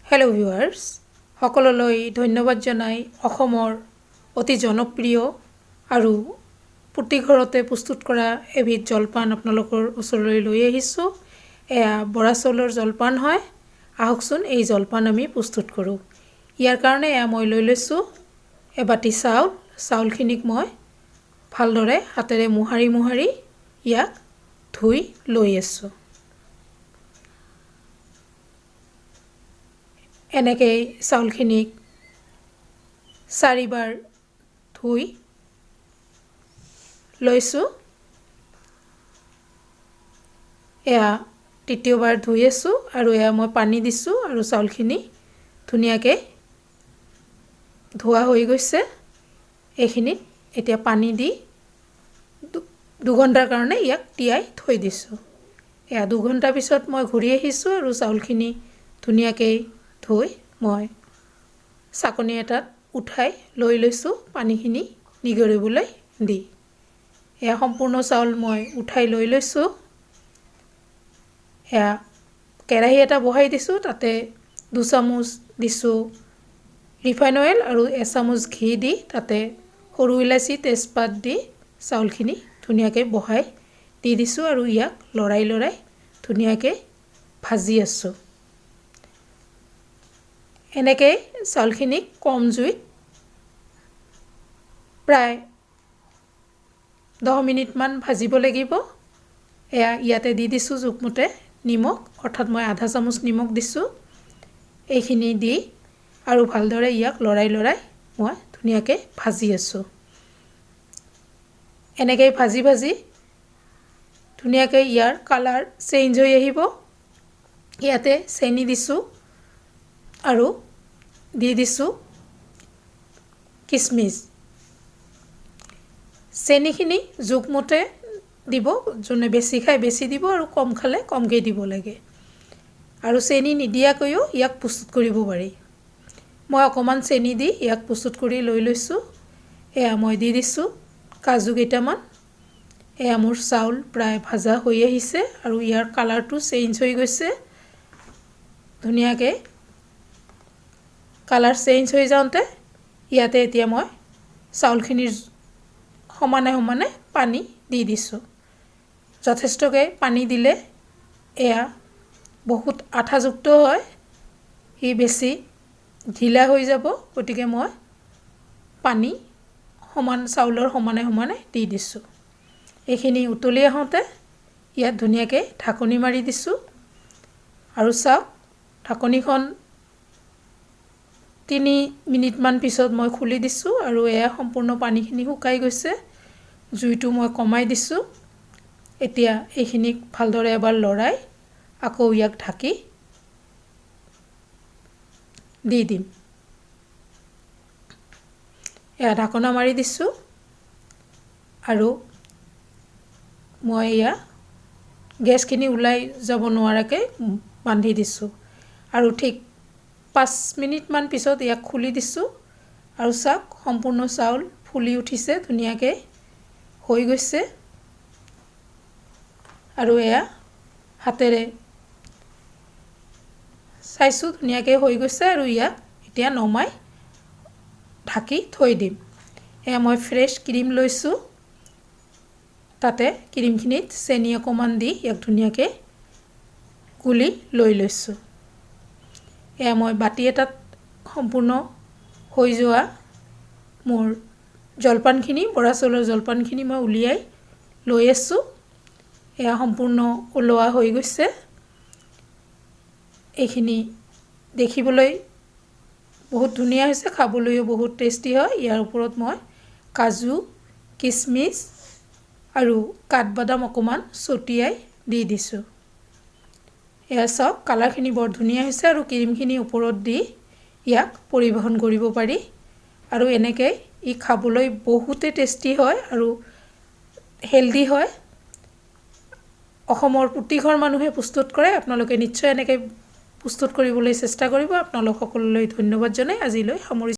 Hello' viewers, সকলোলৈ ধন্যবাদ জনাই অসমৰ অতি জনপ্ৰিয় আৰু প্ৰতি ঘৰতে প্ৰস্তুত কৰা এবিধ জলপান আপোনালোকৰ ওচৰলৈ লৈ আহিছোঁ। এয়া বৰা চাউলৰ জলপান হয়। আহকচোন এই জলপান আমি প্ৰস্তুত কৰোঁ। ইয়াৰ কাৰণে মই লৈ লৈছোঁ এবাটি চাউল। চাউলখিনিক মই ভালদৰে হাতেৰে মোহাৰি মোহাৰি ইয়াক ধুই লৈ আছোঁ। এনেকৈ চাউলখিনিক 4বাৰ ধুই লৈছোঁ। এয়া তৃতীয়বাৰ ধুই আছোঁ আৰু এয়া মই পানী দিছোঁ আৰু চাউলখিনি ধুনীয়াকৈ ধোৱা হৈ গৈছে। এইখিনিত এতিয়া পানী দি 2 ঘণ্টাৰ কাৰণে ইয়াক তিয়াই থৈ দিছোঁ। এয়া 2 ঘণ্টাৰ পিছত মই ঘূৰি আহিছোঁ আৰু চাউলখিনি ধুনীয়াকৈ ধুই মই চাকনি এটাত উঠাই লৈ লৈছোঁ পানীখিনি নিগৰিবলৈ দি। এয়া সম্পূৰ্ণ চাউল মই উঠাই লৈ লৈছোঁ। এয়া কেৰাহী এটা বহাই দিছোঁ, তাতে 2 চামুচ দিছোঁ ৰিফাইন অইল আৰু 1 চামুচ ঘি দি তাতে সৰু ইলাচি তেজপাত দি চাউলখিনি ধুনীয়াকৈ বহাই দি দিছোঁ আৰু ইয়াক লৰাই লৰাই ধুনীয়াকৈ ভাজি আছোঁ। এনেকৈ চাউলখিনিক কম জুইত প্ৰায় 10 মিনিটমান ভাজিব লাগিব। এয়া ইয়াতে দি দিছোঁ জোখমতে নিমখ, অৰ্থাৎ মই আধা চামুচ নিমখ দিছোঁ। এইখিনি দি আৰু ভালদৰে ইয়াক লৰাই লৰাই মই ধুনীয়াকৈ ভাজি আছোঁ। এনেকৈ ভাজি ভাজি ধুনীয়াকৈ ইয়াৰ কালাৰ চেঞ্জ হৈ আহিব। ইয়াতে চেনি দিছোঁ আৰু দি দিছোঁ কিচমিচ। চেনিখিনি জোখমতে দিব, যোনে বেছি খায় বেছি দিব আৰু কম খালে কমকৈ দিব লাগে। আৰু চেনি নিদিয়াকৈও ইয়াক প্ৰস্তুত কৰিব পাৰি। মই অকণমান চেনি দি ইয়াক প্ৰস্তুত কৰি লৈ লৈছোঁ। এয়া মই দি দিছোঁ কাজু কেইটামান। এয়া মোৰ চাউল প্ৰায় ভাজা হৈ আহিছে আৰু ইয়াৰ কালাৰটো চেঞ্জ হৈ গৈছে। ধুনীয়াকৈ কালাৰ চেঞ্জ হৈ যাওঁতে ইয়াতে এতিয়া মই চাউলখিনিৰ সমানে সমানে পানী দি দিছোঁ। যথেষ্টকৈ পানী দিলে এয়া বহুত আঠাযুক্ত হয়, ই বেছি ঢিলা হৈ যাব। গতিকে মই পানী চাউলৰ সমানে সমানে দি দিছোঁ। এইখিনি উতলি আহোঁতে ইয়াত ধুনীয়াকৈ ঢাকনি মাৰি দিছোঁ আৰু চাওক ঢাকনিখন 3 মিনিটমান পিছত মই খুলি দিছোঁ আৰু এয়া সম্পূৰ্ণ পানীখিনি শুকাই গৈছে। জুইটো মই কমাই দিছোঁ। এতিয়া এইখিনিক ভালদৰে এবাৰ লৰাই আকৌ ইয়াক ঢাকি দি দিম। এয়া ঢাকনা মাৰি দিছোঁ আৰু মই এয়া গেছখিনি ওলাই যাব নোৱাৰাকৈ বান্ধি দিছোঁ আৰু ঠিক 5 মিনিটমান পিছত ইয়াক খুলি দিছোঁ আৰু চাওক সম্পূৰ্ণ চাউল ফুলি উঠিছে, ধুনীয়াকৈ হৈ গৈছে। আৰু এয়া হাতেৰে চাইছোঁ ধুনীয়াকৈ হৈ গৈছে আৰু ইয়াক এতিয়া নমাই ঢাকি থৈ দিম। এয়া মই ফ্ৰেছ ক্ৰীম লৈছোঁ, তাতে ক্ৰীমখিনিত চেনি অকণমান দি ইয়াক ধুনীয়াকৈ গুলি লৈ লৈছোঁ। এয়া মই বাতি এটাত সম্পূৰ্ণ হৈ যোৱা মোৰ জলপানখিনি, বৰা চাউলৰ জলপানখিনি মই উলিয়াই লৈ আছোঁ। এয়া সম্পূৰ্ণ ওলোৱা হৈ গৈছে। এইখিনি দেখিবলৈ বহুত ধুনীয়া হৈছে, খাবলৈও বহুত টেষ্টি হয়। ইয়াৰ ওপৰত মই কাজু, কিচমিচ আৰু কাঠবাদাম অকণমান ছটিয়াই দি দিছোঁ। এয়া চাওক কালাৰখিনি বৰ ধুনীয়া হৈছে আৰু ক্ৰীমখিনি ওপৰত দি ইয়াক পৰিৱেশন কৰিব পাৰি। আৰু এনেকৈ ই খাবলৈ বহুতে টেষ্টি হয় আৰু হেল্ডি হয়। অসমৰ প্ৰতিঘৰ মানুহে প্ৰস্তুত কৰে। আপোনালোকে নিশ্চয় এনেকৈ প্ৰস্তুত কৰিবলৈ চেষ্টা কৰিব। আপোনালোক সকলোলৈ ধন্যবাদ জনাই আজিলৈ সামৰিছোঁ।